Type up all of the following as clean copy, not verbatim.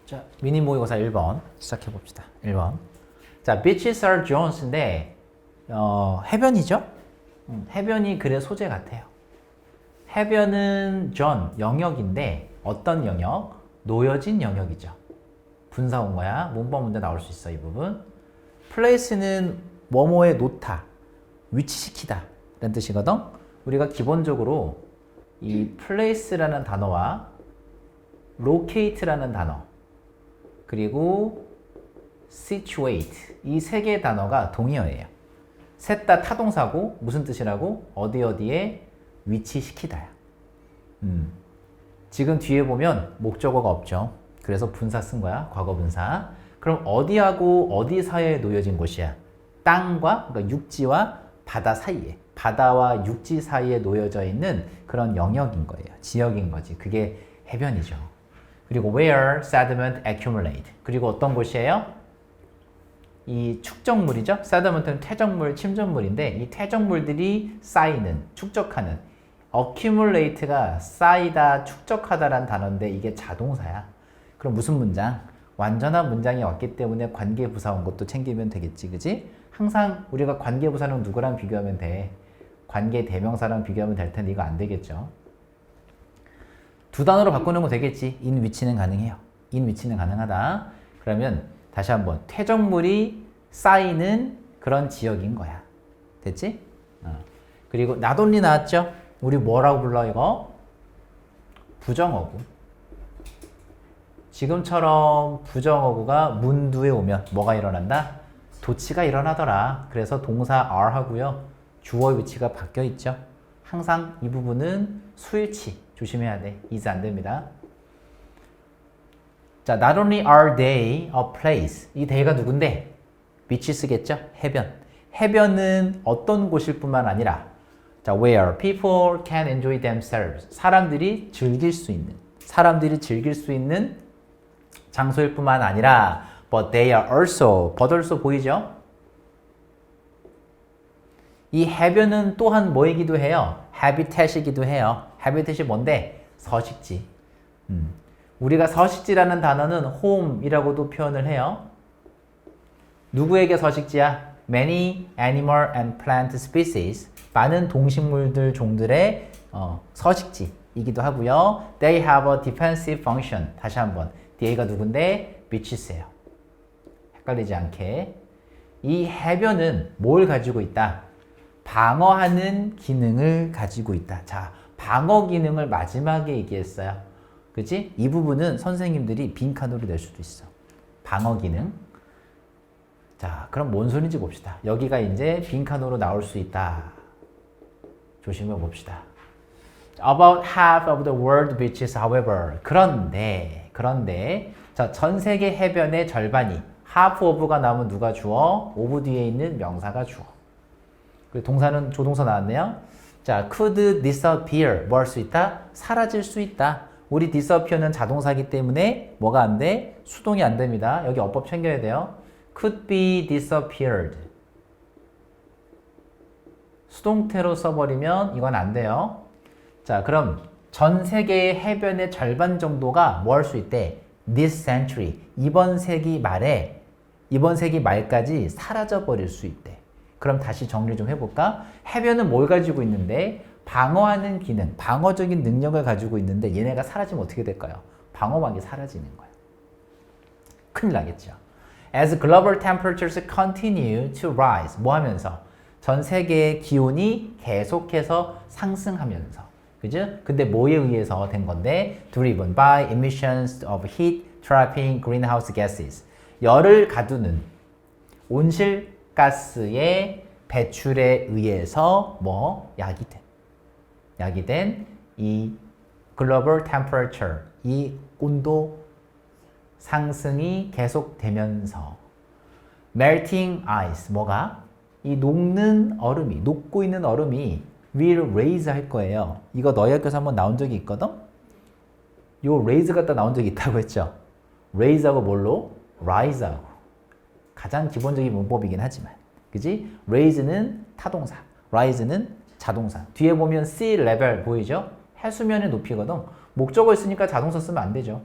자, 미니 모의고사 1번 시작해 봅시다. 1번. 자, beaches are zones인데 해변이죠? 해변이 글의 소재 같아요. 해변은 zone, 영역인데 어떤 영역? 놓여진 영역이죠. 분사 온 거야. 문법 문제 나올 수 있어, 이 부분. place는 뭐뭐에 놓다, 위치시키다 라는 뜻이거든. 우리가 기본적으로 이 place라는 단어와 locate라는 단어 그리고 situate 이 세 개의 단어가 동의어예요. 셋 다 타동사고 무슨 뜻이라고? 어디 어디에 위치시키다야. 지금 뒤에 보면 목적어가 없죠. 그래서 분사 쓴 거야. 과거 분사. 그럼 어디하고 어디 사이에 놓여진 곳이야? 땅과 그러니까 육지와 바다 사이에, 바다와 육지 사이에 놓여져 있는 그런 영역인 거예요. 지역인 거지. 그게 해변이죠. 그리고 where sediment accumulate. 그리고 어떤 곳이에요? 이 축적물이죠. sediment는 퇴적물, 침전물인데 이 퇴적물들이 쌓이는, 축적하는. accumulate가 쌓이다, 축적하다라는 단어인데 이게 자동사야. 그럼 무슨 문장? 완전한 문장이 왔기 때문에 관계부사 온 것도 챙기면 되겠지, 그지? 항상 우리가 관계부사는 누구랑 비교하면 돼? 관계대명사랑 비교하면 될 텐데 이거 안 되겠죠. 두 단어로 바꾸는 거 되겠지. in 위치는 가능해요. in 위치는 가능하다. 그러면 다시 한번 퇴적물이 쌓이는 그런 지역인 거야. 됐지? 그리고 not only 나왔죠? 우리 뭐라고 불러 이거? 부정어구. 지금처럼 부정어구가 문두에 오면 뭐가 일어난다? 도치가 일어나더라. 그래서 동사 are 하고요. 주어 위치가 바뀌어 있죠. 항상 이 부분은 수일치 조심해야 돼. is 안 됩니다. 자, not only are they a place. 이 they가 누군데? beaches겠죠? 해변. 해변은 어떤 곳일 뿐만 아니라 자, where people can enjoy themselves. 사람들이 즐길 수 있는 장소일 뿐만 아니라 but they are also, but also 보이죠? 이 해변은 또한 뭐이기도 해요? habitat이기도 해요. habitat이 뭔데? 서식지. 우리가 서식지라는 단어는 home이라고도 표현을 해요. 누구에게 서식지야? Many animal and plant species. 많은 동식물들 종들의 서식지이기도 하고요. They have a defensive function. 다시 한번. DA가 누군데? beaches예요. 헷갈리지 않게. 이 해변은 뭘 가지고 있다? 방어하는 기능을 가지고 있다. 자, 방어 기능을 마지막에 얘기했어요. 그치? 이 부분은 선생님들이 빈칸으로 낼 수도 있어. 방어 기능. 자, 그럼 뭔 소리인지 봅시다. 여기가 이제 빈칸으로 나올 수 있다. 조심해 봅시다. About half of the world beaches, however. 그런데, 자, 전 세계 해변의 절반이 half of가 나오면 누가 주어? of 뒤에 있는 명사가 주어. 그리고 동사는 조동사 나왔네요. 자, could disappear. 뭐 할 수 있다? 사라질 수 있다. 우리 disappear는 자동사기 때문에 뭐가 안 돼? 수동이 안 됩니다. 여기 어법 챙겨야 돼요. could be disappeared. 수동태로 써버리면 이건 안 돼요. 자, 그럼 전 세계의 해변의 절반 정도가 뭐 할 수 있대? This century. 이번 세기 말까지 사라져버릴 수 있대. 그럼 다시 정리 좀 해볼까? 해변은 뭘 가지고 있는데? 방어하는 기능, 방어적인 능력을 가지고 있는데 얘네가 사라지면 어떻게 될까요? 방어막이 사라지는 거예요. 큰일 나겠죠. As global temperatures continue to rise. 뭐 하면서? 전 세계의 기온이 계속해서 상승하면서. 그죠? 근데 뭐에 의해서 된 건데? Driven by emissions of heat, trapping greenhouse gases. 열을 가두는 온실가스의 배출에 의해서 야기 된 이 global temperature, 이 온도 상승이 계속되면서 melting ice, 이 녹고 있는 얼음이 will raise 할 거예요. 이거 너희 학교에서 한번 나온 적이 있거든? 요 raise 갖다 나온 적이 있다고 했죠? raise하고 뭘로? rise하고. 가장 기본적인 문법이긴 하지만. 그지? raise는 타동사, rise는 자동사. 뒤에 보면 sea level 보이죠? 해수면의 높이거든. 목적어 있으니까 자동사 쓰면 안 되죠.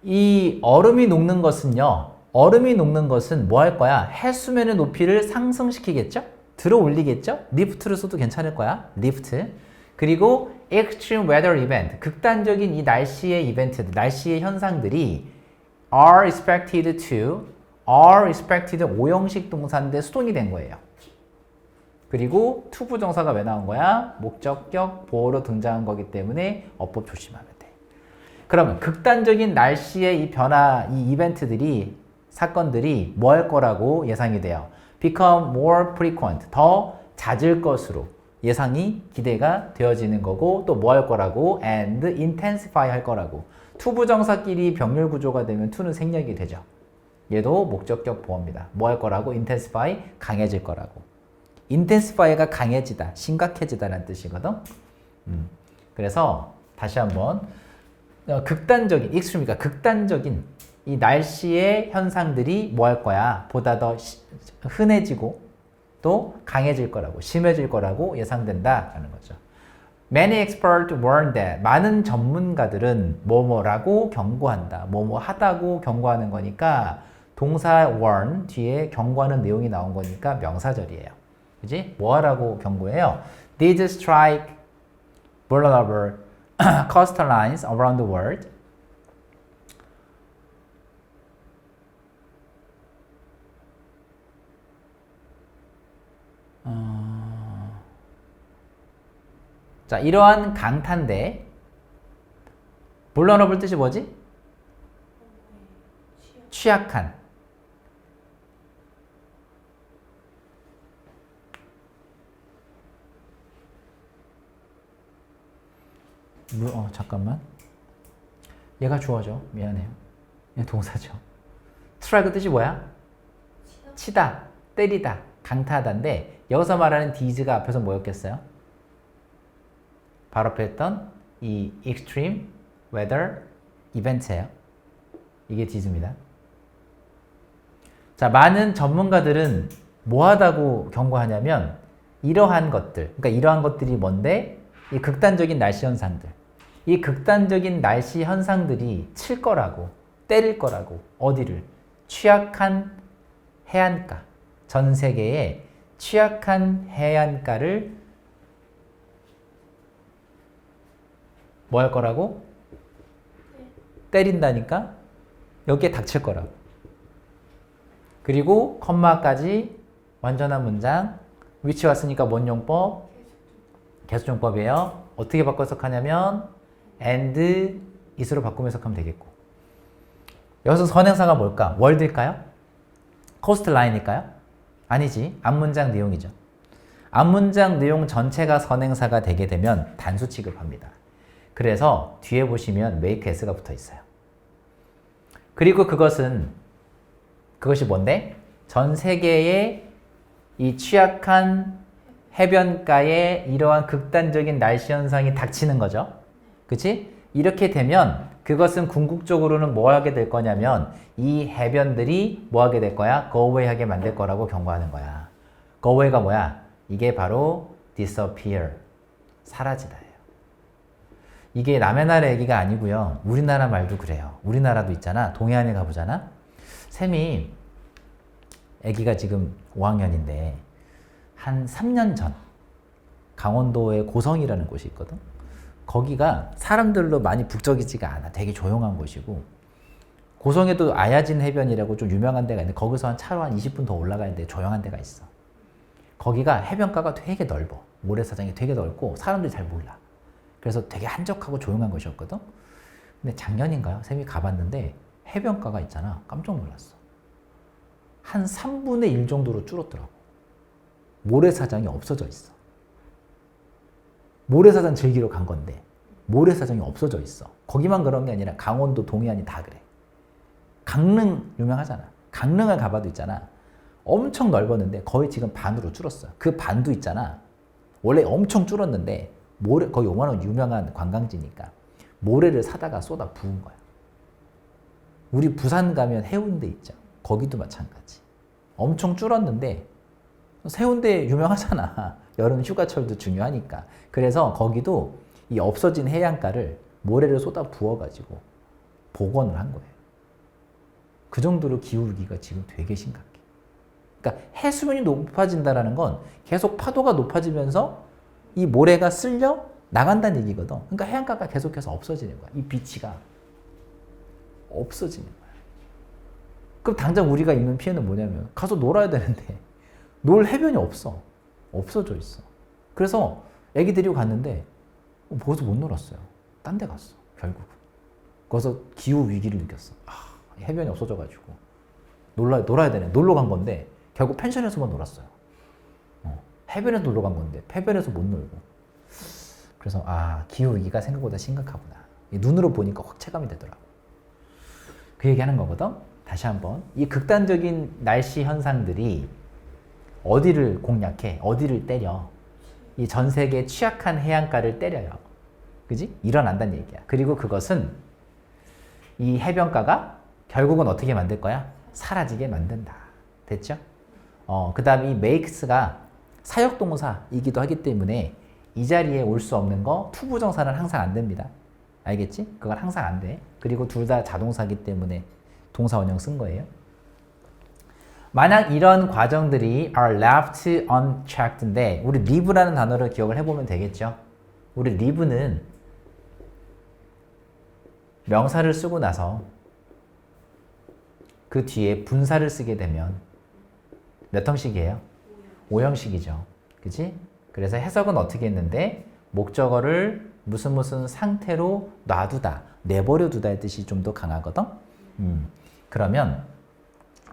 이 얼음이 녹는 것은요. 얼음이 녹는 것은 뭐 할 거야? 해수면의 높이를 상승시키겠죠? 들어 올리겠죠? 리프트를 써도 괜찮을 거야. 리프트. 그리고 extreme weather event, 극단적인 이 날씨의 이벤트들, 날씨의 현상들이 are expected 오형식 동사인데 수동이 된 거예요. 그리고 to 부정사가 왜 나온 거야? 목적격 보어로 등장한 거기 때문에 어법 조심하면 돼. 그러면 극단적인 날씨의 이 변화, 이 이벤트들이, 사건들이 뭐 할 거라고 예상이 돼요? become more frequent, 더 잦을 것으로 예상이 기대가 되어지는 거고, 또 뭐 할 거라고? and intensify 할 거라고. to 부정사끼리 병렬 구조가 되면 to는 생략이 되죠. 얘도 목적격 보어입니다. 뭐 할 거라고? intensify, 강해질 거라고. intensify가 강해지다, 심각해지다라는 뜻이거든. 그래서 다시 한번 극단적인, extreme이니까 극단적인 이 날씨의 현상들이 뭐 할 거야? 보다 더 흔해지고 또 강해질 거라고, 심해질 거라고 예상된다라는 거죠. Many experts warn that, 많은 전문가들은 뭐뭐라고 경고한다. 뭐뭐 하다고 경고하는 거니까 동사 warn 뒤에 경고하는 내용이 나온 거니까 명사절이에요. 그지? 뭐 하라고 경고해요? These strike vulnerable coastlines around the world. 자, 이러한 강탄대, vulnerable 뜻이 뭐지? 취약한. 잠깐만. 얘가 주어져. 미안해요. 얘 동사죠. strike 뜻이 뭐야? 치다, 때리다, 강타하다인데 여기서 말하는 these가 앞에서 뭐였겠어요? 바로 앞에 했던 이 extreme weather event예요. 이게 these입니다. 자, 많은 전문가들은 뭐 하다고 경고하냐면 이러한 것들, 그러니까 이러한 것들이 뭔데? 이 극단적인 날씨 현상들. 이 극단적인 날씨 현상들이 칠 거라고, 때릴 거라고. 어디를? 취약한 해안가. 전 세계에 취약한 해안가를 뭐 할 거라고? 때린다니까? 여기에 닥칠 거라고. 그리고 컴마까지 완전한 문장. 위치 왔으니까 뭔 용법? 계속용법이에요. 어떻게 바꿔 해석하냐면 and is로 바꾸며 해석하면 되겠고. 여기서 선행사가 뭘까? 월드일까요? 코스트라인일까요? 아니지. 앞문장 내용이죠. 앞문장 내용 전체가 선행사가 되게 되면 단수 취급합니다. 그래서 뒤에 보시면 make s가 붙어 있어요. 그리고 그것이 뭔데? 전 세계의 이 취약한 해변가에 이러한 극단적인 날씨 현상이 닥치는 거죠. 그치? 이렇게 되면 그것은 궁극적으로는 뭐 하게 될 거냐면 이 해변들이 뭐 하게 될 거야? go away 하게 만들 거라고 경고하는 거야. go away가 뭐야? 이게 바로 disappear, 사라지다예요. 이게 남의 나라 얘기가 아니고요. 우리나라 말도 그래요. 우리나라도 있잖아. 동해안에 가보잖아. 샘이 애기가 지금 5학년인데 한 3년 전 강원도에 고성이라는 곳이 있거든. 거기가 사람들로 많이 북적이지가 않아. 되게 조용한 곳이고 고성에도 아야진 해변이라고 좀 유명한 데가 있는데 거기서 차로 한 20분 더 올라가는데 조용한 데가 있어. 거기가 해변가가 되게 넓어. 모래사장이 되게 넓고 사람들이 잘 몰라. 그래서 되게 한적하고 조용한 곳이었거든. 근데 작년인가요? 샘이 가봤는데 해변가가 있잖아. 깜짝 놀랐어. 한 3분의 1 정도로 줄었더라고. 모래사장이 없어져 있어. 모래사장 즐기러 간 건데 모래사장이 없어져 있어. 거기만 그런 게 아니라 강원도 동해안이 다 그래. 강릉 유명하잖아. 강릉을 가봐도 있잖아. 엄청 넓었는데 거의 지금 반으로 줄었어. 그 반도 있잖아. 원래 엄청 줄었는데 모래, 거기 워낙 유명한 관광지니까 모래를 사다가 쏟아 부은 거야. 우리 부산 가면 해운대 있죠. 거기도 마찬가지. 엄청 줄었는데 해운대 유명하잖아. 여름 휴가철도 중요하니까. 그래서 거기도 이 없어진 해안가를 모래를 쏟아 부어가지고 복원을 한 거예요. 그 정도로 기울기가 지금 되게 심각해. 그러니까 해수면이 높아진다는 건 계속 파도가 높아지면서 이 모래가 쓸려 나간다는 얘기거든. 그러니까 해안가가 계속해서 없어지는 거야. 이 비치가 없어지는 거야. 그럼 당장 우리가 입는 피해는 뭐냐면 가서 놀아야 되는데 놀 해변이 없어. 없어져 있어. 그래서 애기 데리고 갔는데 거기서 못 놀았어요. 딴 데 갔어. 결국은. 거기서 기후 위기를 느꼈어. 해변이 없어져가지고 놀아야 되네. 놀러 간 건데 결국 펜션에서만 놀았어요. 해변에서 놀러 간 건데 해변에서 못 놀고. 그래서 기후 위기가 생각보다 심각하구나. 눈으로 보니까 확 체감이 되더라고. 그 얘기하는 거거든. 다시 한번 이 극단적인 날씨 현상들이 어디를 공략해? 어디를 때려? 이 전 세계 취약한 해안가를 때려요. 그지? 일어난다는 얘기야. 그리고 그것은 이 해변가가 결국은 어떻게 만들 거야? 사라지게 만든다. 됐죠? 그 다음 이 makes가 사역동사이기도 하기 때문에 이 자리에 올 수 없는 거 투부정사는 항상 안 됩니다. 알겠지? 그건 항상 안 돼. 그리고 둘 다 자동사이기 때문에 동사 원형 쓴 거예요. 만약 이런 과정들이 are left unchecked인데 우리 leave라는 단어를 기억을 해보면 되겠죠. 우리 leave는 명사를 쓰고 나서 그 뒤에 분사를 쓰게 되면 몇 형식이에요? 5형식이죠. 그치? 그래서 해석은 어떻게 했는데 목적어를 무슨 상태로 놔두다, 내버려 두다의 뜻이 좀 더 강하거든? 그러면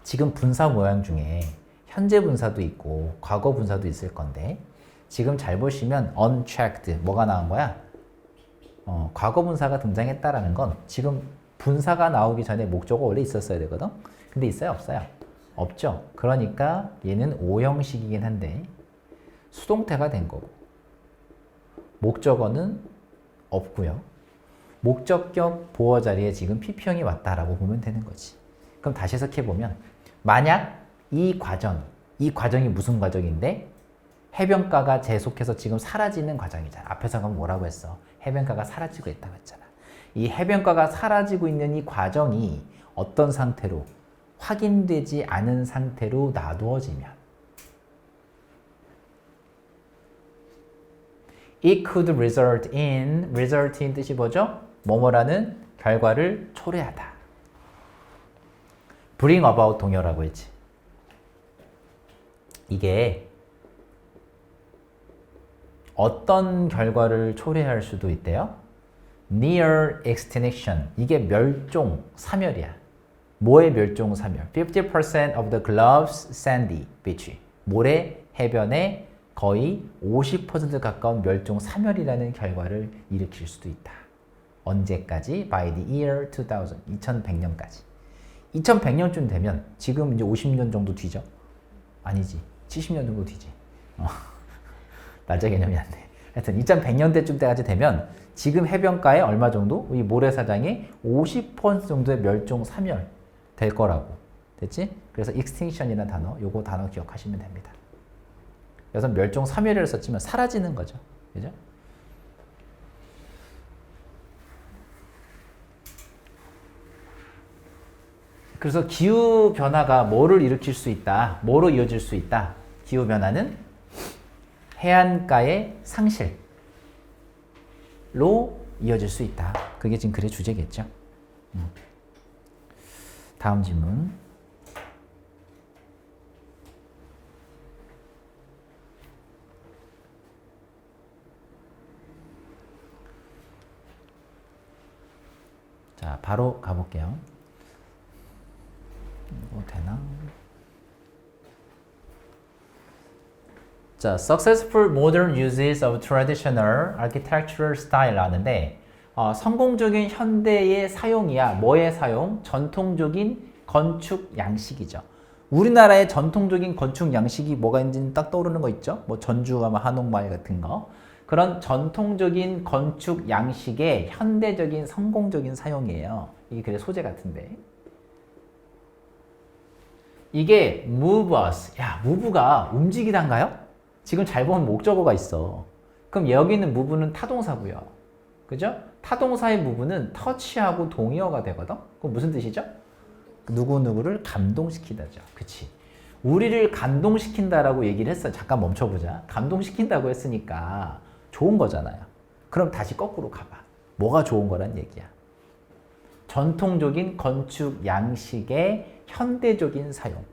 지금 분사 모양 중에 현재 분사도 있고 과거 분사도 있을 건데 지금 잘 보시면 unchecked 뭐가 나온 거야? 과거 분사가 등장했다라는 건 지금 분사가 나오기 전에 목적어 원래 있었어야 되거든? 근데 있어요? 없어요? 없죠. 그러니까 얘는 5형식이긴 한데 수동태가 된 거고 목적어는 없고요. 목적격 보어 자리에 지금 PP형이 왔다라고 보면 되는 거지. 그럼 다시 해석해보면 만약 이 과정이 무슨 과정인데 해변가가 계속해서 지금 사라지는 과정이잖아. 앞에서 그럼 뭐라고 했어? 해변가가 사라지고 있다고 했잖아. 이 해변가가 사라지고 있는 이 과정이 어떤 상태로 확인되지 않은 상태로 놔두어지면 It could result in 뜻이 뭐죠? 뭐뭐라는 결과를 초래하다. bring about 동요라고 했지. 이게 어떤 결과를 초래할 수도 있대요? near extinction. 이게 멸종, 사멸이야. 뭐의 멸종, 사멸? 50% of the globe's sandy beach. 모래 해변의 거의 50% 가까운 멸종, 사멸이라는 결과를 일으킬 수도 있다. 언제까지? By the year 2000. 2100년까지. 2100년쯤 되면 지금 이제 50년 정도 뒤죠? 아니지. 70년 정도 뒤지. 날짜 개념이 안 돼. 하여튼 2100년대쯤 때까지 되면 지금 해변가에 얼마 정도? 이 모래사장의 50% 정도의 멸종, 사멸 될 거라고. 됐지? 그래서 extinction이라는 단어, 요거 단어 기억하시면 됩니다. 그래서 멸종, 사멸이라고 썼지만 사라지는 거죠. 그죠? 그래서 기후변화가 뭐를 일으킬 수 있다? 뭐로 이어질 수 있다? 기후변화는 해안가의 상실로 이어질 수 있다. 그게 지금 글의 주제겠죠. 다음 질문. 자, 바로 가볼게요. 이거 되나? 자, successful modern uses of traditional architectural style 하는데 성공적인 현대의 사용이야. 뭐의 사용? 전통적인 건축 양식이죠. 우리나라의 전통적인 건축 양식이 뭐가 있는지 딱 떠오르는 거 있죠? 뭐 전주 가면 한옥마을 같은 거. 그런 전통적인 건축 양식의 현대적인 성공적인 사용이에요. 이게 그래 소재 같은데. 이게 move us. 야, move가 움직이단가요? 지금 잘 보면 목적어가 있어. 그럼 여기 있는 move는 타동사고요. 그죠? 타동사의 부분은 터치하고 동의어가 되거든. 그럼 무슨 뜻이죠? 누구누구를 감동시키다죠. 그치? 우리를 감동시킨다라고 얘기를 했어요. 잠깐 멈춰보자. 감동시킨다고 했으니까 좋은 거잖아요. 그럼 다시 거꾸로 가봐. 뭐가 좋은 거란 얘기야? 전통적인 건축 양식의 현대적인 사용.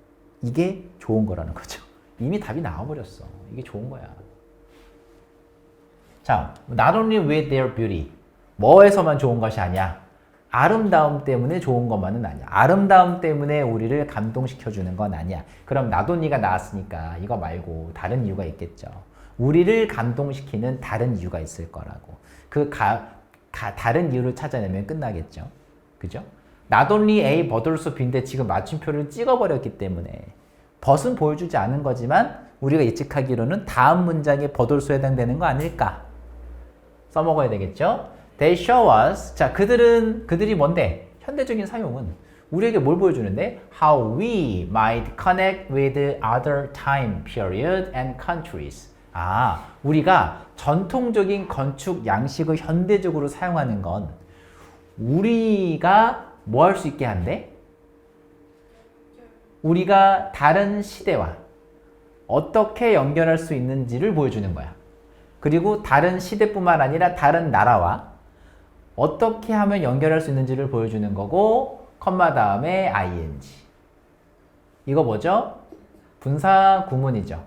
이게 좋은 거라는 거죠. 이미 답이 나와버렸어. 이게 좋은 거야. 자, not only with their beauty. 뭐에서만 좋은 것이 아니야. 아름다움 때문에 좋은 것만은 아니야. 아름다움 때문에 우리를 감동시켜주는 건 아니야. 그럼 not only가 나왔으니까 이거 말고 다른 이유가 있겠죠. 우리를 감동시키는 다른 이유가 있을 거라고. 다른 이유를 찾아내면 끝나겠죠. 그죠? not only A but also B인데 지금 맞춤표를 찍어버렸기 때문에 but은 보여주지 않은 거지만 우리가 예측하기로는 다음 문장에 but also 해당되는 거 아닐까? 써먹어야 되겠죠? They show us. 자, 그들이 뭔데? 현대적인 사용은 우리에게 뭘 보여주는데? How we might connect with other time period and countries. 아, 우리가 전통적인 건축 양식을 현대적으로 사용하는 건 우리가 뭐 할 수 있게 한대? 우리가 다른 시대와 어떻게 연결할 수 있는지를 보여주는 거야. 그리고 다른 시대뿐만 아니라 다른 나라와 어떻게 하면 연결할 수 있는지를 보여주는 거고, 컴마 다음에 ing. 이거 뭐죠? 분사 구문이죠.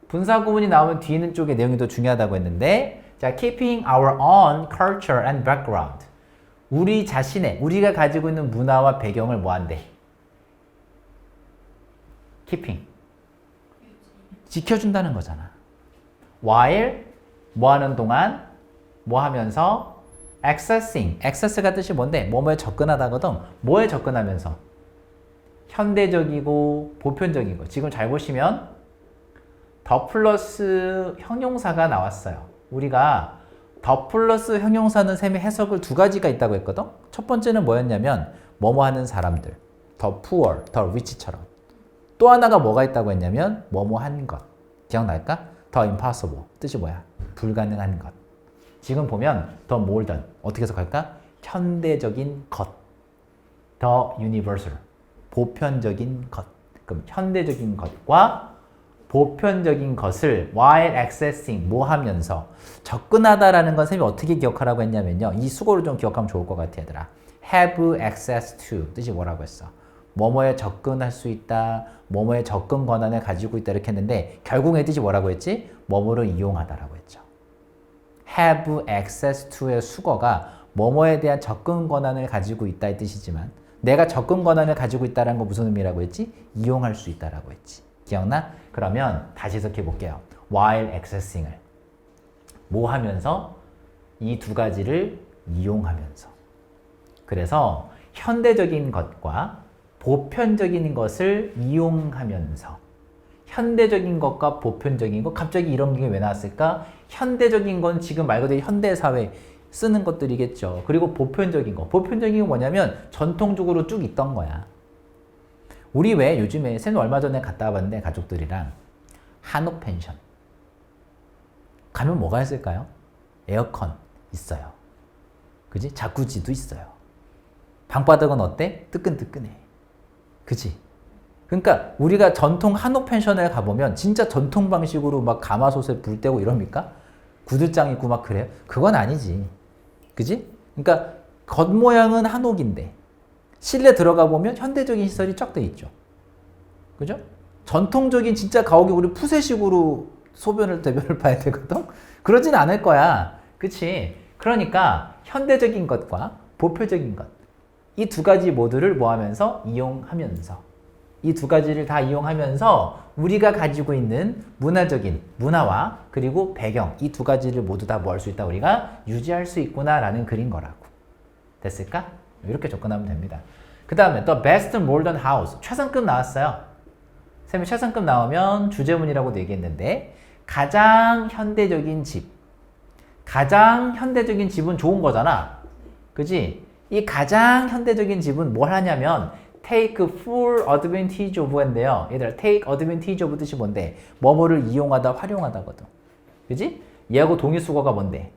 분사 구문이 나오면 뒤에 있는 쪽의 내용이 더 중요하다고 했는데, 자, keeping our own culture and background. 우리 자신의, 우리가 가지고 있는 문화와 배경을 뭐 한대? keeping. 지켜준다는 거잖아. while, 뭐 하는 동안, 뭐 하면서, accessing. access가 뜻이 뭔데? 뭐뭐에 접근하다거든. 뭐에 접근하면서? 현대적이고 보편적이고. 지금 잘 보시면 더 플러스 형용사가 나왔어요. 우리가 더 플러스 형용사는 셈의 해석을 두 가지가 있다고 했거든. 첫 번째는 뭐였냐면 뭐뭐 하는 사람들. 더 poor, 더 rich처럼. 또 하나가 뭐가 있다고 했냐면 뭐뭐 한 것. 기억날까? 더 impossible. 뜻이 뭐야? 불가능한 것. 지금 보면 더 modern. 어떻게 해석할까? 현대적인 것. 더 universal. 보편적인 것. 그럼 현대적인 것과 보편적인 것을 while accessing 뭐 하면서 접근하다라는 건 쌤이 어떻게 기억하라고 했냐면요. 이 수고를 좀 기억하면 좋을 것 같아 얘들아. have access to 뜻이 뭐라고 했어? 뭐뭐에 접근할 수 있다. 뭐뭐에 접근 권한을 가지고 있다 이렇게 했는데 결국의 뜻이 뭐라고 했지? 뭐뭐를 이용하다라고 했죠. have access to의 수거가 뭐뭐에 대한 접근 권한을 가지고 있다 이 뜻이지만 내가 접근 권한을 가지고 있다는 건 무슨 의미라고 했지? 이용할 수 있다라고 했지. 기억나? 그러면 다시 해석해 볼게요. while accessing을 뭐 하면서? 이 두 가지를 이용하면서. 그래서 현대적인 것과 보편적인 것을 이용하면서 현대적인 것과 보편적인 것 갑자기 이런 게 왜 나왔을까? 현대적인 건 지금 말 그대로 현대사회 쓰는 것들이겠죠. 그리고 보편적인 거. 보편적인 건 뭐냐면 전통적으로 쭉 있던 거야. 우리 왜 요즘에 쌤 얼마 전에 갔다 와봤는데 가족들이랑 한옥 펜션 가면 뭐가 있을까요? 에어컨 있어요. 그지? 자쿠지도 있어요. 방바닥은 어때? 뜨끈뜨끈해. 그지? 그러니까 우리가 전통 한옥 펜션에 가보면 진짜 전통 방식으로 막 가마솥에 불 떼고 이럽니까? 구들장 있고 막 그래요? 그건 아니지. 그지? 그러니까 겉모양은 한옥인데 실내 들어가 보면 현대적인 시설이 쫙 돼 있죠. 그죠? 전통적인 진짜 가옥이 우리 푸세식으로 소변을 대변을 봐야 되거든? 그러진 않을 거야. 그치? 그러니까 현대적인 것과 보편적인 것. 이 두 가지 모두를 뭐 하면서? 이용하면서. 이 두 가지를 다 이용하면서 우리가 가지고 있는 문화적인 문화와 그리고 배경 이 두 가지를 모두 다 뭐 할 수 있다? 우리가 유지할 수 있구나라는 글인 거라고. 됐을까? 이렇게 접근하면 됩니다. 그 다음에 The Best Modern House 최상급 나왔어요. 쌤이 최상급 나오면 주제문이라고도 얘기했는데 가장 현대적인 집. 가장 현대적인 집은 좋은 거잖아. 그지? 이 가장 현대적인 집은 뭘 하냐면 take full advantage of인데요. 얘들아 take advantage of 뜻이 뭔데? 뭐뭐를 이용하다, 활용하다거든. 그지? 얘하고 동의수거가 뭔데?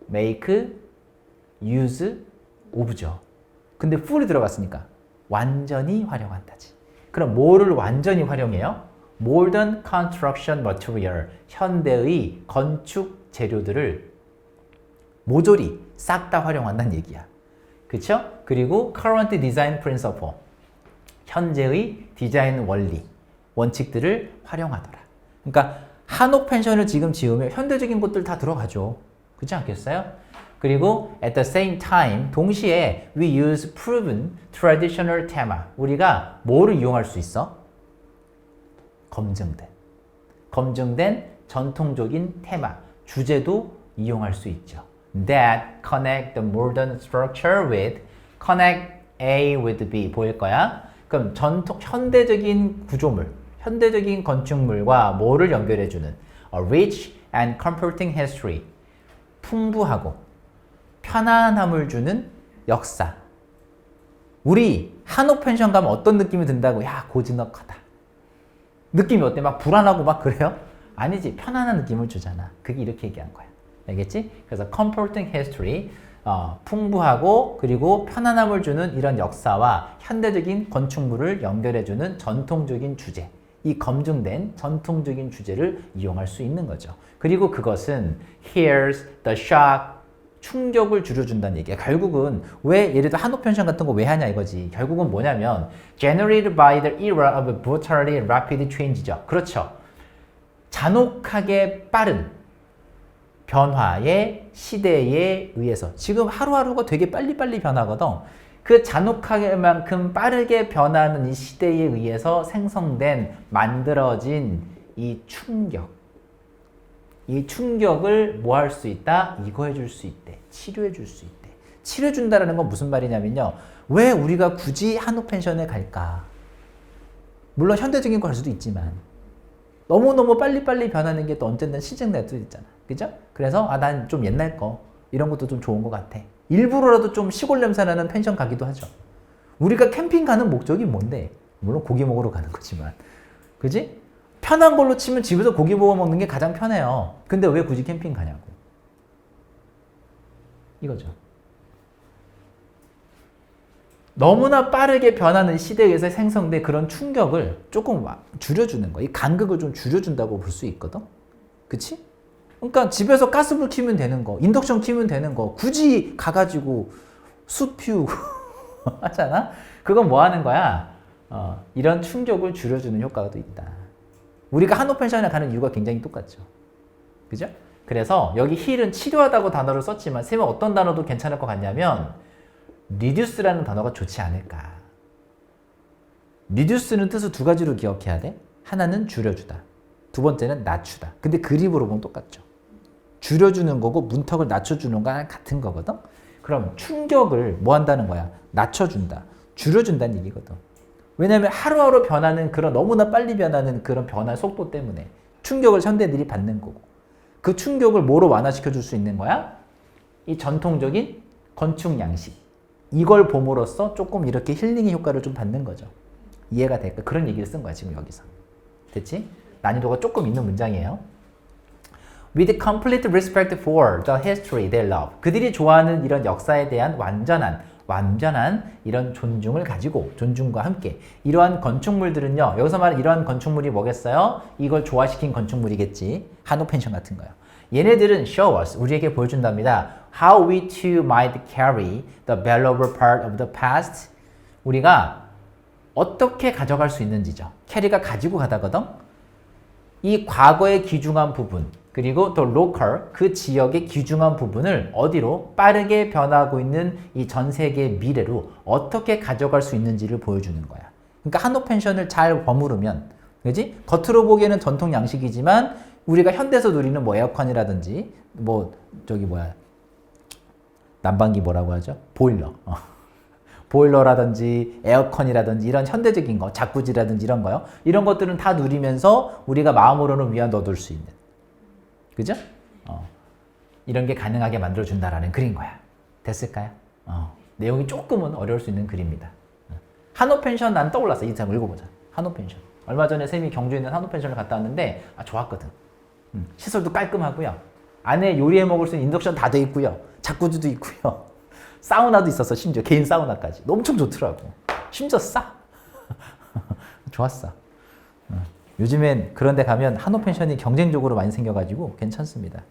make, use, of죠. 근데 full이 들어갔으니까 완전히 활용한다지. 그럼 뭐를 완전히 활용해요? Modern construction material, 현대의 건축 재료들을 모조리 싹 다 활용한다는 얘기야. 그쵸? 그리고 current design principle, 현재의 디자인 원리, 원칙들을 활용하더라. 그러니까 한옥 펜션을 지금 지으면 현대적인 것들 다 들어가죠. 그렇지 않겠어요? 그리고 at the same time, 동시에 we use proven traditional theme. 우리가 뭐를 이용할 수 있어? 검증된 전통적인 테마, 주제도 이용할 수 있죠. That connect the modern structure with, connect A with B 보일 거야. 그럼 현대적인 구조물, 현대적인 건축물과 뭐를 연결해주는 a rich and comforting history, 풍부하고 편안함을 주는 역사. 우리 한옥 펜션 가면 어떤 느낌이 든다고? 야, 고즈넉하다. 느낌이 어때? 막 불안하고 막 그래요? 아니지. 편안한 느낌을 주잖아. 그게 이렇게 얘기한 거야. 알겠지? 그래서 comforting history, 풍부하고 그리고 편안함을 주는 이런 역사와 현대적인 건축물을 연결해주는 전통적인 주제, 이 검증된 전통적인 주제를 이용할 수 있는 거죠. 그리고 그것은 here's the shock, 충격을 줄여준다는 얘기야. 결국은 왜 예를 들어 한옥 펜션 같은 거 왜 하냐 이거지. 결국은 뭐냐면 generated by the era of brutally rapid change죠. 그렇죠. 잔혹하게 빠른 변화의 시대에 의해서 지금 하루하루가 되게 빨리빨리 변하거든. 그 잔혹하게만큼 빠르게 변하는 이 시대에 의해서 생성된 만들어진 이 충격. 이 충격을 뭐 할 수 있다? 이거 해줄 수 있대. 치료해 줄 수 있대. 치료해 준다라는 건 무슨 말이냐면요. 왜 우리가 굳이 한옥 펜션에 갈까? 물론 현대적인 거 할 수도 있지만 너무너무 빨리빨리 변하는 게 또 언젠간 시즌 날 수도 있잖아. 그죠? 그래서 난 좀 옛날 거 이런 것도 좀 좋은 것 같아. 일부러라도 좀 시골 냄새 나는 펜션 가기도 하죠. 우리가 캠핑 가는 목적이 뭔데? 물론 고기 먹으러 가는 거지만. 그지? 편한 걸로 치면 집에서 고기 구워 먹는 게 가장 편해요. 근데 왜 굳이 캠핑 가냐고. 이거죠. 너무나 빠르게 변하는 시대에서 생성된 그런 충격을 조금 줄여주는 거. 이 간극을 좀 줄여준다고 볼 수 있거든. 그치? 그러니까 집에서 가스불 켜면 되는 거, 인덕션 켜면 되는 거, 굳이 가가지고 숯 피우고 하잖아? 그건 뭐 하는 거야? 이런 충격을 줄여주는 효과가 또 있다. 우리가 한옥 펜션에 가는 이유가 굉장히 똑같죠. 그죠? 그래서 여기 힐은 치료하다고 단어를 썼지만 쌤은 어떤 단어도 괜찮을 것 같냐면 reduce라는 단어가 좋지 않을까. reduce는 뜻을 두 가지로 기억해야 돼. 하나는 줄여주다. 두 번째는 낮추다. 근데 그림으로 보면 똑같죠. 줄여주는 거고 문턱을 낮춰주는 거랑 같은 거거든. 그럼 충격을 뭐 한다는 거야? 낮춰준다. 줄여준다는 얘기거든. 왜냐하면 하루하루 변하는 그런 너무나 빨리 변하는 그런 변화 속도 때문에 충격을 현대인들이 받는 거고 그 충격을 뭐로 완화시켜 줄 수 있는 거야? 이 전통적인 건축 양식. 이걸 봄으로써 조금 이렇게 힐링의 효과를 좀 받는 거죠. 이해가 될까? 그런 얘기를 쓴 거야 지금 여기서. 됐지? 난이도가 조금 있는 문장이에요. With complete respect for the history they love. 그들이 좋아하는 이런 역사에 대한 완전한 이런 존중을 가지고 존중과 함께 이러한 건축물들은요. 여기서 말하는 이러한 건축물이 뭐겠어요? 이걸 조화시킨 건축물이겠지. 한옥 펜션 같은 거요. 얘네들은 show us, 우리에게 보여준답니다. How we too might carry the valuable part of the past. 우리가 어떻게 가져갈 수 있는지죠. 캐리가 가지고 가다거든. 이 과거의 귀중한 부분 그리고 또 local, 그 지역의 귀중한 부분을 어디로 빠르게 변하고 있는 이 전 세계 미래로 어떻게 가져갈 수 있는지를 보여주는 거야. 그러니까 한옥 펜션을 잘 버무르면, 그지? 겉으로 보기에는 전통 양식이지만 우리가 현대에서 누리는 뭐 에어컨이라든지 난방기 뭐라고 하죠? 보일러. 보일러라든지 에어컨이라든지 이런 현대적인 거, 자쿠지라든지 이런 거요. 이런 것들은 다 누리면서 우리가 마음으로는 위안 얻을 수 있는. 그죠? 이런 게 가능하게 만들어준다라는 글인 거야. 됐을까요? 내용이 조금은 어려울 수 있는 글입니다. 한옥 펜션 난 떠올랐어. 이 장 읽어보자. 한옥 펜션. 얼마 전에 쌤이 경주에 있는 한옥 펜션을 갔다 왔는데 좋았거든. 시설도 깔끔하고요. 안에 요리해 먹을 수 있는 인덕션 다 돼 있고요. 자쿠지도 있고요. 사우나도 있었어. 심지어 개인 사우나까지. 엄청 좋더라고. 심지어 싸. 좋았어. 요즘엔 그런 데 가면 한옥 펜션이 경쟁적으로 많이 생겨가지고 괜찮습니다.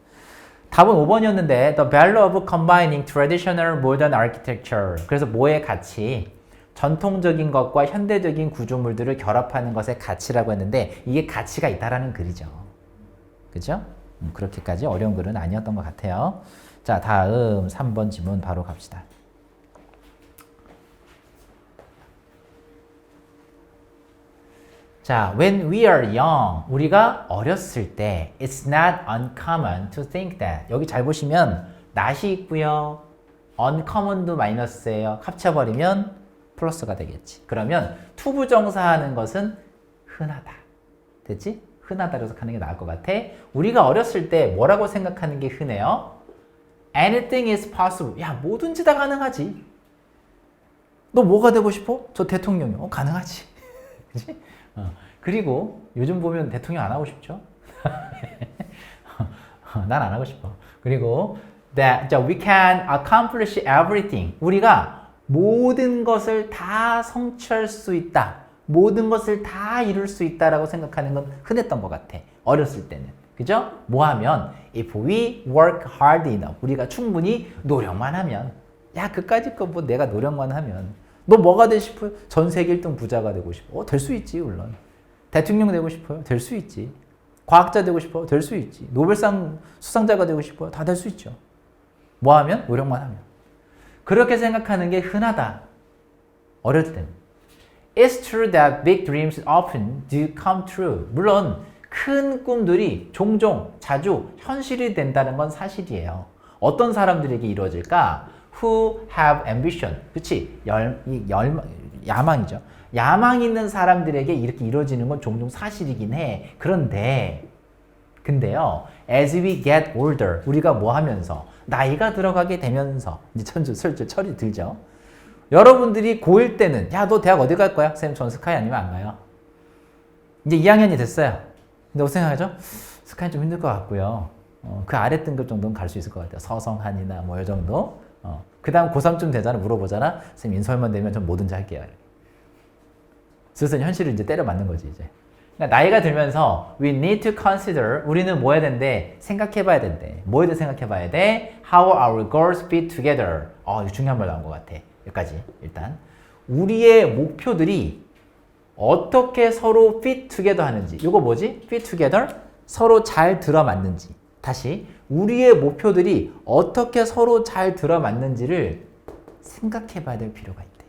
답은 5번이었는데 The value of combining traditional modern architecture. 그래서 뭐의 가치? 전통적인 것과 현대적인 구조물들을 결합하는 것의 가치라고 했는데 이게 가치가 있다라는 글이죠. 그죠? 그렇게까지 어려운 글은 아니었던 것 같아요. 자, 다음 3번 지문 바로 갑시다. 자, when we are young, 우리가 어렸을 때 it's not uncommon to think that. 여기 잘 보시면 not이 있고요. uncommon도 마이너스예요. 합쳐버리면 플러스가 되겠지. 그러면 투부정사하는 것은 흔하다. 됐지? 흔하다로 해석하는 게 나을 것 같아. 우리가 어렸을 때 뭐라고 생각하는 게 흔해요? Anything is possible. 야, 뭐든지 다 가능하지. 너 뭐가 되고 싶어? 저 대통령이요. 가능하지. 그치? 그리고 요즘 보면 대통령 안 하고 싶죠? 난 안 하고 싶어. 그리고 that we can accomplish everything. 우리가 모든 것을 다 성취할 수 있다. 모든 것을 다 이룰 수 있다라고 생각하는 건 흔했던 것 같아. 어렸을 때는. 그죠? 뭐 하면 if we work hard enough. 우리가 충분히 노력만 하면 야, 그까짓 거 뭐 내가 노력만 하면 너 뭐가 되고 싶어요? 전 세계 1등 부자가 되고 싶어. 될 수 있지, 물론. 대통령 되고 싶어요? 될 수 있지. 과학자 되고 싶어요? 될 수 있지. 노벨상 수상자가 되고 싶어요? 다 될 수 있죠. 뭐 하면? 노력만 하면. 그렇게 생각하는 게 흔하다. 어릴 때는. It's true that big dreams often do come true. 물론 큰 꿈들이 종종, 자주 현실이 된다는 건 사실이에요. 어떤 사람들에게 이루어질까? Who have ambition. 그치? 야망이죠. 야망 있는 사람들에게 이렇게 이루어지는 건 종종 사실이긴 해. 근데요, as we get older, 우리가 뭐 하면서, 나이가 들어가게 되면서, 이제 슬슬 철이 들죠. 여러분들이 고1 때는, 야, 너 대학 어디 갈 거야? 쌤, 전 스카이 아니면 안 가요. 이제 2학년이 됐어요. 근데 어떻게 생각하죠? 스카이 좀 힘들 것 같고요. 그 아래 등급 정도는 갈 수 있을 것 같아요. 서성한이나 뭐 이 정도. 그 다음 고3쯤 되잖아. 물어보잖아. 쌤, 인서울만 되면 전 뭐든지 할게요. 슬슬 현실을 이제 때려 맞는 거지, 이제. 그러니까 나이가 들면서 we need to consider. 우리는 뭐 해야 된대? 생각해 봐야 된대. 뭐에 대해 생각해 봐야 돼? How our goals fit together. 이거 중요한 말 나온 것 같아. 여기까지, 일단. 우리의 목표들이 어떻게 서로 fit together 하는지. 이거 뭐지? fit together? 서로 잘 들어맞는지. 다시. 우리의 목표들이 어떻게 서로 잘 들어맞는지를 생각해 봐야 될 필요가 있대.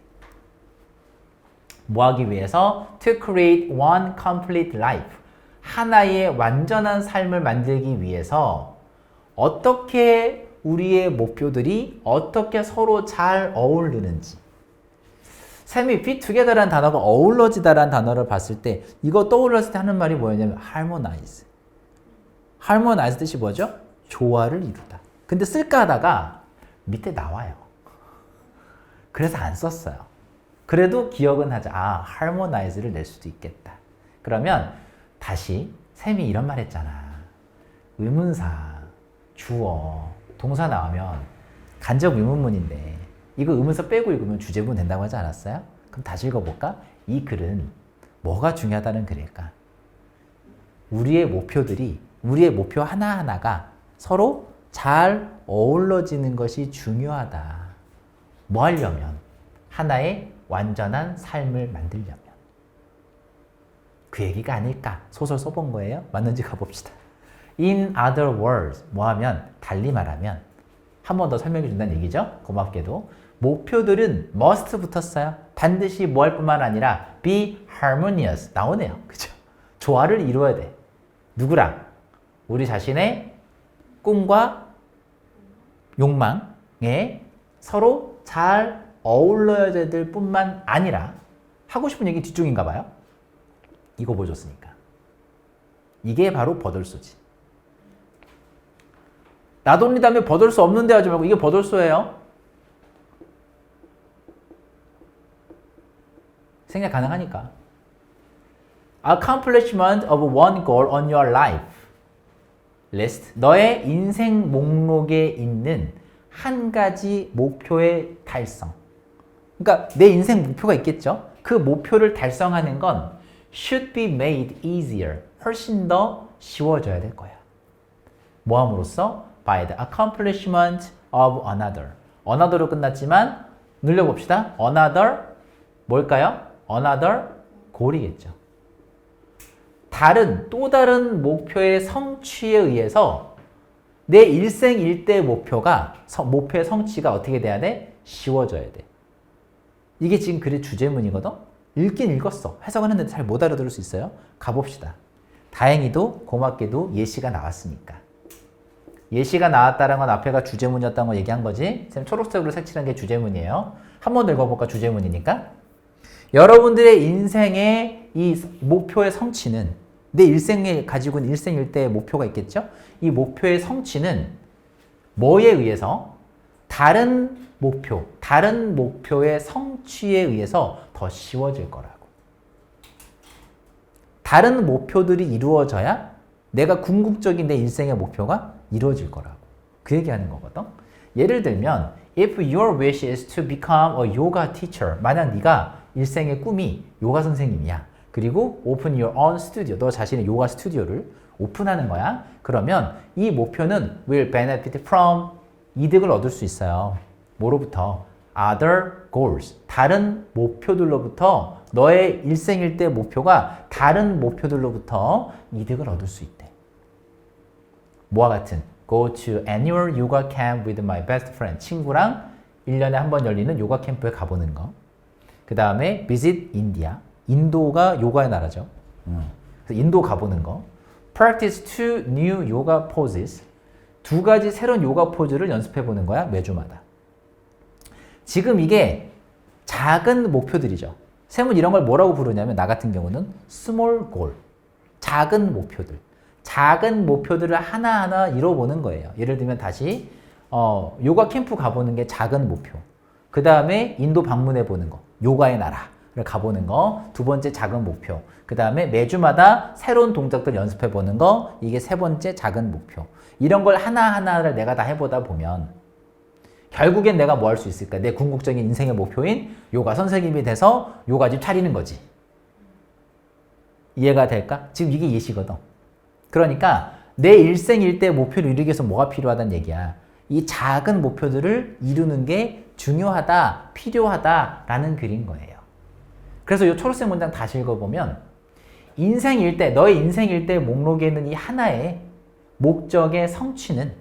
뭐 하기 위해서? To create one complete life. 하나의 완전한 삶을 만들기 위해서 어떻게 우리의 목표들이 어떻게 서로 잘 어울리는지. 쌤이 fit together라는 단어가 어우러지다라는 단어를 봤을 때 이거 떠올랐을 때 하는 말이 뭐였냐면 harmonize. harmonize 뜻이 뭐죠? 조화를 이루다. 근데 쓸까 하다가 밑에 나와요. 그래서 안 썼어요. 그래도 기억은 하자. harmonize를 낼 수도 있겠다. 그러면 다시 쌤이 이런 말 했잖아. 의문사, 주어, 동사 나오면 간접 의문문인데 이거 의문사 빼고 읽으면 주제문 된다고 하지 않았어요? 그럼 다시 읽어볼까? 이 글은 뭐가 중요하다는 글일까? 우리의 목표들이, 우리의 목표 하나하나가 서로 잘 어우러지는 것이 중요하다. 뭐 하려면? 하나의 완전한 삶을 만들려면. 그 얘기가 아닐까? 소설 써본 거예요? 맞는지 가봅시다. In other words, 뭐 하면? 달리 말하면 한 번 더 설명해 준다는 얘기죠. 고맙게도 목표들은 must 붙었어요. 반드시 뭐 할 뿐만 아니라 be harmonious 나오네요. 그죠? 조화를 이루어야 돼. 누구랑? 우리 자신의 꿈과 욕망에 서로 잘 어울러야 될 뿐만 아니라 하고 싶은 얘기 뒤쪽인가 봐요. 이거 보여줬으니까. 이게 바로 버들소지. 나돌리다면 버들소 없는데 하지 말고 이게 버들소예요. 생각 가능하니까. Accomplishment of one goal on your life. list. 너의 인생 목록에 있는 한 가지 목표의 달성. 그러니까 내 인생 목표가 있겠죠? 그 목표를 달성하는 건 should be made easier. 훨씬 더 쉬워져야 될 거야. 뭐 함으로써? by the accomplishment of another. another로 끝났지만 늘려봅시다. another 뭘까요? another goal이겠죠. 또 다른 목표의 성취에 의해서 내 일생일대 목표의 성취가 어떻게 돼야 돼? 쉬워져야 돼. 이게 지금 글의 주제문이거든? 읽긴 읽었어. 해석은 했는데 잘 못 알아들을 수 있어요. 가봅시다. 다행히도 고맙게도 예시가 나왔으니까. 예시가 나왔다는 건 앞에가 주제문이었다는 거 얘기한 거지. 쌤 초록색으로 색칠한 게 주제문이에요. 한 번 더 읽어볼까? 주제문이니까. 여러분들의 인생의 이 목표의 성취는 내 일생에 가지고 있는 일생일대의 목표가 있겠죠? 이 목표의 성취는 뭐에 의해서? 다른 목표의 성취에 의해서 더 쉬워질 거라고. 다른 목표들이 이루어져야 내가 궁극적인 내 일생의 목표가 이루어질 거라고. 그 얘기하는 거거든. 예를 들면 If your wish is to become a yoga teacher, 만약 네가 일생의 꿈이 요가 선생님이야. 그리고 open your own studio, 너 자신의 요가 스튜디오를 오픈하는 거야. 그러면 이 목표는 will benefit from, 이득을 얻을 수 있어요. 뭐로부터? other goals, 다른 목표들로부터 너의 일생일대 목표가 다른 목표들로부터 이득을 얻을 수 있대. 뭐와 같은? Go to annual yoga camp with my best friend. 친구랑 1년에 한 번 열리는 요가 캠프에 가보는 거. 그 다음에 visit India. 인도가 요가의 나라죠. 그래서 인도 가보는 거. Practice two new yoga poses. 2가지 새로운 요가 포즈를 연습해보는 거야, 매주마다. 지금 이게 작은 목표들이죠. 쌤은 이런 걸 뭐라고 부르냐면 나 같은 경우는 small goal. 작은 목표들. 작은 목표들을 하나하나 이뤄보는 거예요. 예를 들면 다시 요가 캠프 가보는 게 작은 목표. 그 다음에 인도 방문해보는 거. 요가의 나라를 가보는 거. 2번째 작은 목표. 그 다음에 매주마다 새로운 동작들 연습해보는 거. 이게 3번째 작은 목표. 이런 걸 하나하나를 내가 다 해보다 보면 결국엔 내가 뭐 할 수 있을까? 내 궁극적인 인생의 목표인 요가 선생님이 돼서 요가집 차리는 거지. 이해가 될까? 지금 이게 예시거든. 그러니까 내 일생일대 목표를 이루기 위해서 뭐가 필요하다는 얘기야. 이 작은 목표들을 이루는 게 중요하다, 필요하다라는 글인 거예요. 그래서 이 초록색 문장 다시 읽어보면 너의 인생일대 목록에 있는 이 하나의 목적의 성취는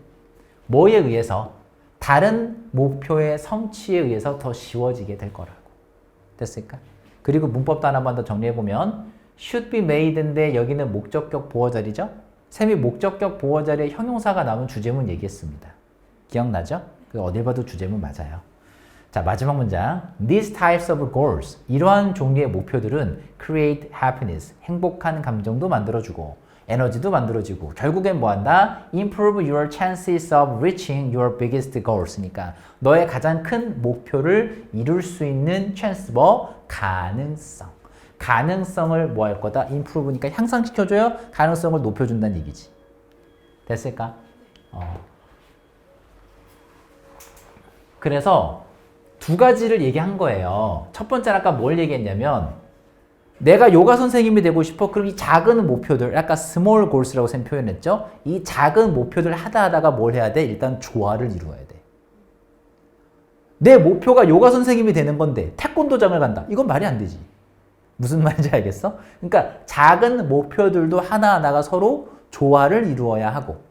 뭐에 의해서? 다른 목표의 성취에 의해서 더 쉬워지게 될 거라고. 됐을까? 그리고 문법도 하나만 더 정리해보면 should be made인데 여기는 목적격 보어자리죠? 쌤이 목적격 보어자리에 형용사가 나오면 주제문 얘기했습니다. 기억나죠? 어딜 봐도 주제문 맞아요. 자, 마지막 문장. These types of goals. 이러한 종류의 목표들은 create happiness. 행복한 감정도 만들어주고 에너지도 만들어지고 결국엔 뭐한다? Improve your chances of reaching your biggest goals니까 너의 가장 큰 목표를 이룰 수 있는 chance, 가능성. 가능성을 뭐 할 거다? improve니까 향상시켜줘요. 가능성을 높여준다는 얘기지. 됐을까? 그래서 2가지를 얘기한 거예요. 첫 번째는 아까 뭘 얘기했냐면 내가 요가 선생님이 되고 싶어. 그럼 이 작은 목표들, 아까 small goals라고 쌤 표현했죠? 이 작은 목표들 하다가 뭘 해야 돼? 일단 조화를 이루어야 돼. 내 목표가 요가 선생님이 되는 건데 태권도장을 간다. 이건 말이 안 되지. 무슨 말인지 알겠어? 그러니까 작은 목표들도 하나하나가 서로 조화를 이루어야 하고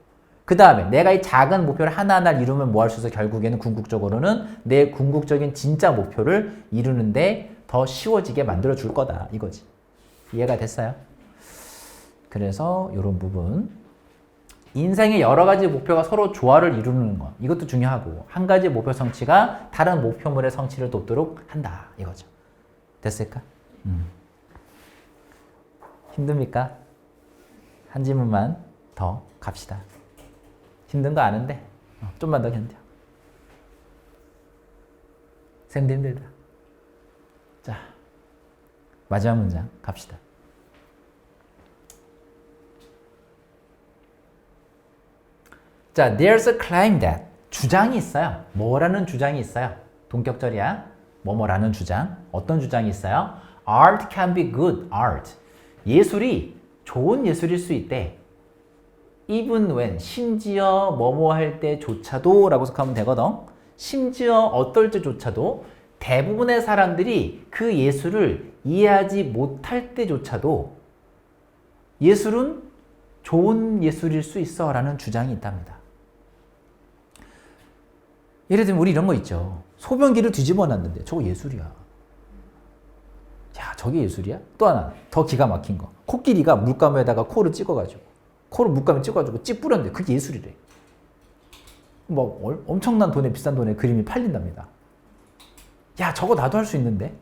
그 다음에 내가 이 작은 목표를 하나하나 이루면 뭐 할 수 있어? 결국에는 궁극적으로는 내 궁극적인 진짜 목표를 이루는데 더 쉬워지게 만들어 줄 거다. 이거지. 이해가 됐어요? 그래서 이런 부분. 인생의 여러 가지 목표가 서로 조화를 이루는 것. 이것도 중요하고 한 가지 목표 성취가 다른 목표물의 성취를 돕도록 한다. 이거죠. 됐을까? 힘듭니까? 한 지문만 더 갑시다. 힘든 거 아는데 좀만 더 견뎌. 쌤도 힘들다. 자, 마지막 문장 갑시다. 자, there's a claim that. 주장이 있어요. 뭐라는 주장이 있어요. 동격절이야. 뭐뭐라는 주장. 어떤 주장이 있어요? Art can be good art. 예술이 좋은 예술일 수 있대. Even when, 심지어 뭐뭐 할 때조차도 라고 생각하면 되거든. 심지어 어떨 때조차도 대부분의 사람들이 그 예술을 이해하지 못할 때조차도 예술은 좋은 예술일 수 있어 라는 주장이 있답니다. 예를 들면 우리 이런 거 있죠. 소변기를 뒤집어 놨는데 저거 예술이야. 야, 저게 예술이야? 또 하나 더 기가 막힌 거. 코끼리가 물감에다가 코를 찍어가지고 코를 물감에 찍어가지고 찌 뿌렸는데 그게 예술이래. 뭐 엄청난 돈에 비싼 돈에 그림이 팔린답니다. 야, 저거 나도 할 수 있는데?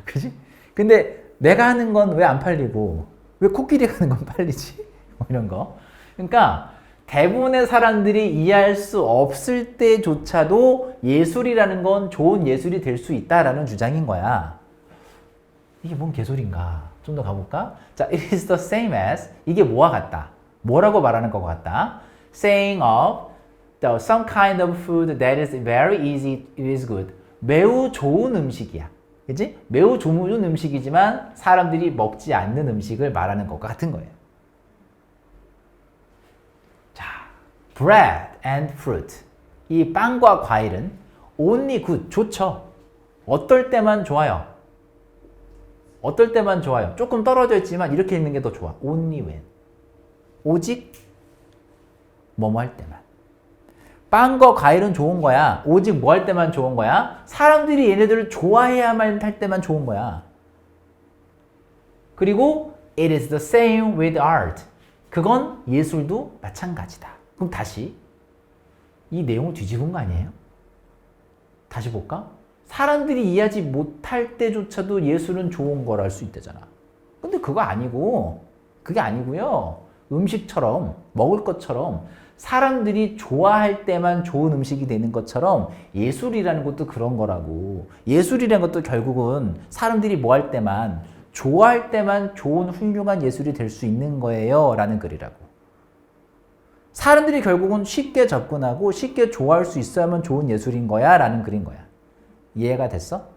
그지? 근데 내가 하는 건 왜 안 팔리고 왜 코끼리가 하는 건 팔리지? 뭐 이런 거. 그러니까 대부분의 사람들이 이해할 수 없을 때조차도 예술이라는 건 좋은 예술이 될 수 있다라는 주장인 거야. 이게 뭔 개소리인가? 좀 더 가볼까? 자, it is the same as 이게 뭐와 같다? 뭐라고 말하는 것 같다? Saying of some kind of food that is very easy, it is good. 매우 좋은 음식이야. 그치? 매우 좋은 음식이지만 사람들이 먹지 않는 음식을 말하는 것과 같은 거예요. 자, bread and fruit. 이 빵과 과일은 only good, 좋죠. 어떨 때만 좋아요. 어떨 때만 좋아요. 조금 떨어져 있지만 이렇게 있는 게 더 좋아. only when. 오직 뭐뭐 할 때만. 빵과 과일은 좋은 거야. 오직 뭐 할 때만 좋은 거야? 사람들이 얘네들을 좋아해야만 할 때만 좋은 거야. 그리고 it is the same with art. 그건 예술도 마찬가지다. 그럼 다시 이 내용을 뒤집은 거 아니에요? 다시 볼까? 사람들이 이해하지 못할 때조차도 예술은 좋은 거라 수 있다잖아. 근데 그거 아니고, 그게 아니고요. 음식처럼, 먹을 것처럼 사람들이 좋아할 때만 좋은 음식이 되는 것처럼 예술이라는 것도 그런 거라고. 예술이라는 것도 결국은 사람들이 뭐 할 때만, 좋아할 때만 좋은 훌륭한 예술이 될 수 있는 거예요. 라는 글이라고. 사람들이 결국은 쉽게 접근하고 쉽게 좋아할 수 있어야만 좋은 예술인 거야. 라는 글인 거야. 이해가 됐어?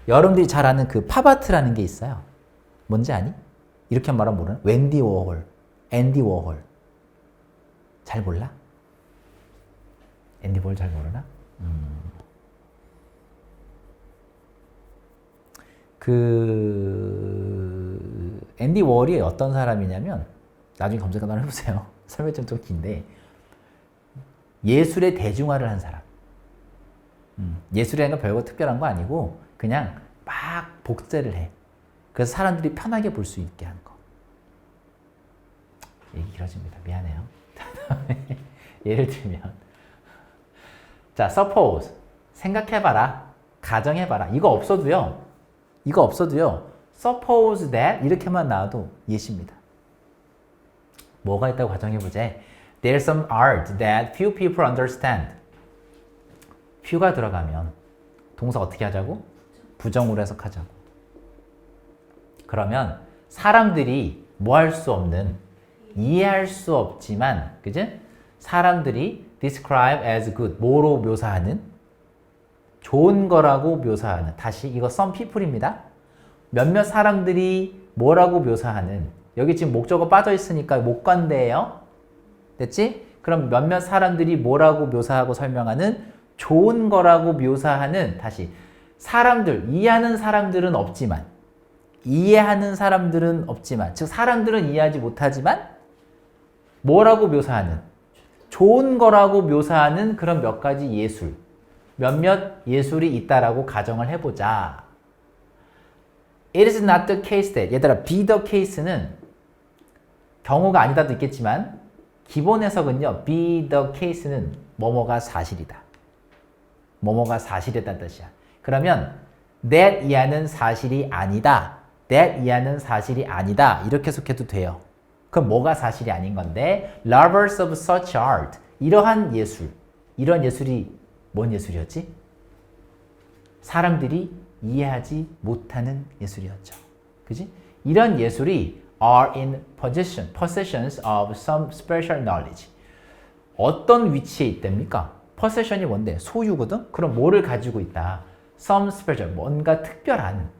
여러분들이 잘 아는 그 팝아트라는 게 있어요. 뭔지 아니? 이렇게 말하면 모르나? 웬디 워홀, 앤디 워홀. 잘 몰라? 앤디 워홀 잘 모르나? 앤디 워홀이 어떤 사람이냐면 나중에 검색 한번 해보세요. 설명 좀 긴데 예술의 대중화를 한 사람. 예술이라는 건 별거 특별한 거 아니고 그냥 막 복제를 해. 그래서 사람들이 편하게 볼 수 있게 하는 거. 얘기 길어집니다. 미안해요. 예를 들면 자, suppose 생각해봐라. 가정해봐라. 이거 없어도요. suppose that 이렇게만 나와도 예시입니다. 뭐가 있다고 가정해보자. There's some art that few people understand. few가 들어가면 동사 어떻게 하자고? 부정으로 해석하자고. 그러면 사람들이 뭐 할 수 없는, 이해할 수 없지만, 그지? 사람들이 describe as good, 뭐로 묘사하는? 좋은 거라고 묘사하는. 다시 이거 some people입니다. 몇몇 사람들이 뭐라고 묘사하는. 여기 지금 목적어 빠져 있으니까 목관대예요. 됐지? 그럼 몇몇 사람들이 뭐라고 묘사하고 설명하는 좋은 거라고 묘사하는, 다시 사람들, 이해하는 사람들은 없지만, 즉 사람들은 이해하지 못하지만 뭐라고 묘사하는, 좋은 거라고 묘사하는 그런 몇 가지 예술, 몇몇 예술이 있다라고 가정을 해보자. It is not the case that, 얘들아, be the case는 경우가 아니다도 있겠지만 기본 해석은요, be the case는 뭐뭐가 사실이다. 뭐뭐가 사실이다는 뜻이야. 그러면 that 이하는 사실이 아니다. that 이하는 사실이 아니다. 이렇게 해석해도 돼요. 그럼 뭐가 사실이 아닌 건데? Lovers of such art. 이러한 예술. 이런 예술이 뭔 예술이었지? 사람들이 이해하지 못하는 예술이었죠. 그지? 이런 예술이 are in possessions of some special knowledge. 어떤 위치에 있답니까? possession이 뭔데? 소유거든? 그럼 뭐를 가지고 있다? some special, 뭔가 특별한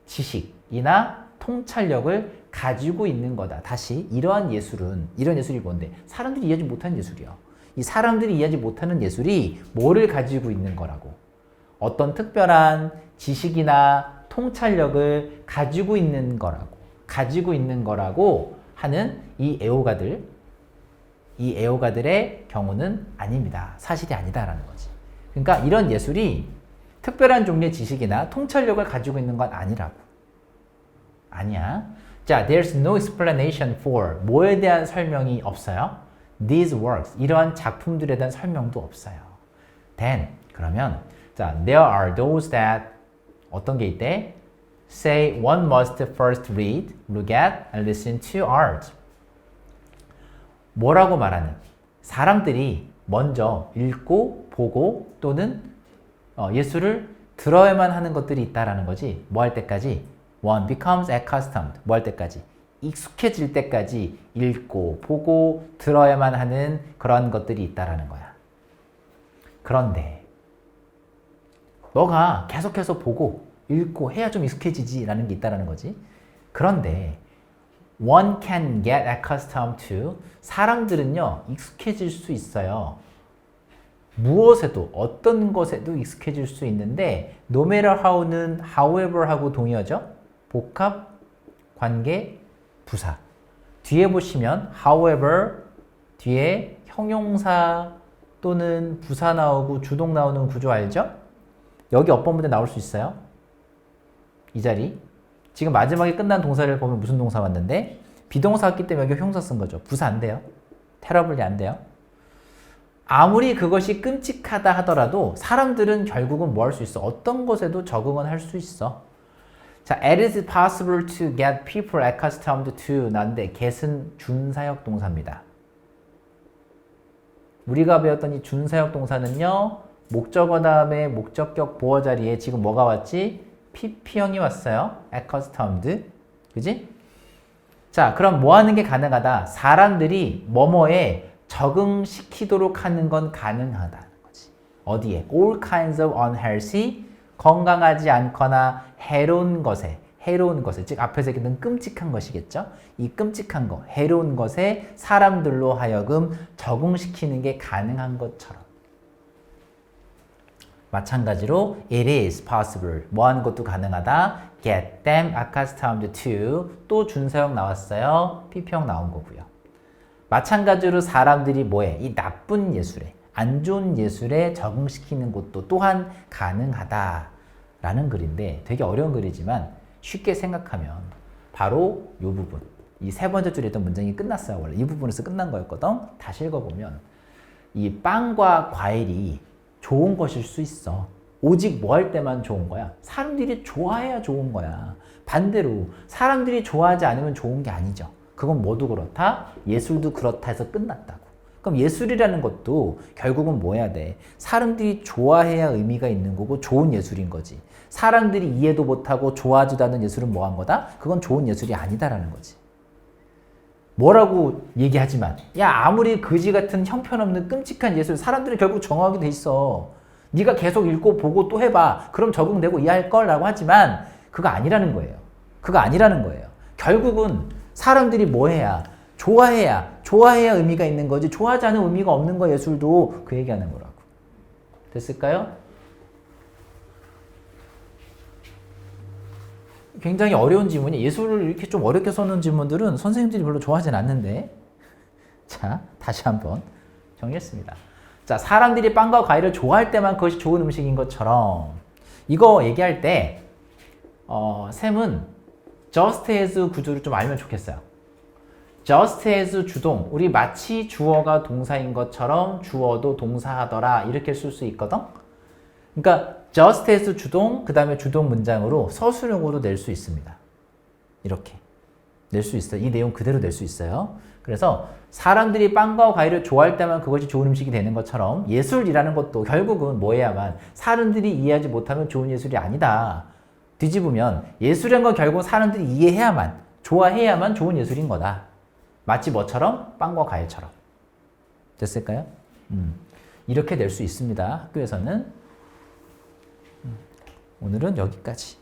지식이나 통찰력을 가지고 있는 거다. 다시 이런 예술이 뭔데? 사람들이 이해하지 못하는 예술이야. 이 사람들이 이해하지 못하는 예술이 뭐를 가지고 있는 거라고? 어떤 특별한 지식이나 통찰력을 가지고 있는 거라고 하는 이 애호가들의 경우는 아닙니다. 사실이 아니다라는 거지. 그러니까 이런 예술이 특별한 종류의 지식이나 통찰력을 가지고 있는 건 아니라고. 아니야. 자, there's no explanation for 뭐에 대한 설명이 없어요. These works, 이러한 작품들에 대한 설명도 없어요. Then, 그러면 자, there are those that 어떤 게 있대? Say one must first read, look at, and listen to art. 뭐라고 말하는? 사람들이 먼저 읽고 보고 또는 예술을 들어야만 하는 것들이 있다라는 거지. 뭐 할 때까지? One becomes accustomed. 뭐 할 때까지? 익숙해질 때까지 읽고 보고 들어야만 하는 그런 것들이 있다라는 거야. 그런데 너가 계속해서 보고 읽고 해야 좀 익숙해지지 라는 게 있다라는 거지. 그런데 one can get accustomed to, 사람들은요 익숙해질 수 있어요. 무엇에도, 어떤 것에도 익숙해질 수 있는데 no matter how는 however 하고 동의어죠. 복합, 관계, 부사. 뒤에 보시면 however 뒤에 형용사 또는 부사 나오고 주동 나오는 구조 알죠? 여기 어법 문제 나올 수 있어요. 이 자리. 지금 마지막에 끝난 동사를 보면 무슨 동사 왔는데 비동사 왔기 때문에 여기 형사 쓴 거죠. 부사 안 돼요. terribly 안 돼요. 아무리 그것이 끔찍하다 하더라도 사람들은 결국은 뭐 할 수 있어? 어떤 것에도 적응은 할 수 있어. 자, it is possible to get people accustomed to 난데 get은 준사역 동사입니다. 우리가 배웠던 이 준사역 동사는요. 목적어 다음에 목적격 보어 자리에 지금 뭐가 왔지? PP형이 왔어요. accustomed. 그지? 자, 그럼 뭐 하는 게 가능하다? 사람들이 뭐뭐에 적응시키도록 하는 건 가능하다는 거지. 어디에? All kinds of unhealthy, 건강하지 않거나 해로운 것에, 즉 앞에서 얘기했던 끔찍한 것이겠죠? 이 끔찍한 거, 해로운 것에 사람들로 하여금 적응시키는 게 가능한 것처럼. 마찬가지로 it is possible, 뭐 하는 것도 가능하다. get them accustomed to, 또 준사역 나왔어요. PP형 나온 거고요. 마찬가지로 사람들이 뭐해? 이 나쁜 예술에, 안 좋은 예술에 적응시키는 것도 또한 가능하다라는 글인데 되게 어려운 글이지만 쉽게 생각하면 바로 이 부분, 이 세 번째 줄에 있던 문장이 끝났어요. 원래 이 부분에서 끝난 거였거든. 다시 읽어보면 이 빵과 과일이 좋은 것일 수 있어. 오직 뭐 할 때만 좋은 거야? 사람들이 좋아해야 좋은 거야. 반대로 사람들이 좋아하지 않으면 좋은 게 아니죠. 그건 뭐도 그렇다? 예술도 그렇다 해서 끝났다고. 그럼 예술이라는 것도 결국은 뭐 해야 돼? 사람들이 좋아해야 의미가 있는 거고 좋은 예술인 거지. 사람들이 이해도 못하고 좋아하지도 않는 예술은 뭐 한 거다? 그건 좋은 예술이 아니다라는 거지. 뭐라고 얘기하지만 야 아무리 거지 같은 형편없는 끔찍한 예술 사람들이 결국 정하게 돼 있어. 네가 계속 읽고 보고 또 해봐. 그럼 적응되고 이해할 걸 라고 하지만 그거 아니라는 거예요. 결국은 사람들이 뭐 해야 좋아해야 의미가 있는 거지 좋아하지 않은 의미가 없는 거 예술도 그 얘기하는 거라고. 됐을까요? 굉장히 어려운 지문이 예술을 이렇게 좀 어렵게 써놓은 지문들은 선생님들이 별로 좋아하진 않는데 자 다시 한번 정리했습니다. 자 사람들이 빵과 과일을 좋아할 때만 그것이 좋은 음식인 것처럼 이거 얘기할 때 쌤은 just as 구조를 좀 알면 좋겠어요. just as 주동, 우리 마치 주어가 동사인 것처럼 주어도 동사하더라 이렇게 쓸 수 있거든. 그러니까 just as 주동, 그 다음에 주동 문장으로 서술형으로 낼 수 있습니다. 이렇게 낼 수 있어요. 이 내용 그대로 낼 수 있어요. 그래서 사람들이 빵과 과일을 좋아할 때만 그것이 좋은 음식이 되는 것처럼 예술이라는 것도 결국은 뭐해야만 사람들이 이해하지 못하면 좋은 예술이 아니다. 뒤집으면 예술이란 건 결국 사람들이 이해해야만 좋아해야만 좋은 예술인 거다. 마치 뭐처럼? 빵과 과일처럼. 됐을까요? 이렇게 될 수 있습니다. 학교에서는. 오늘은 여기까지.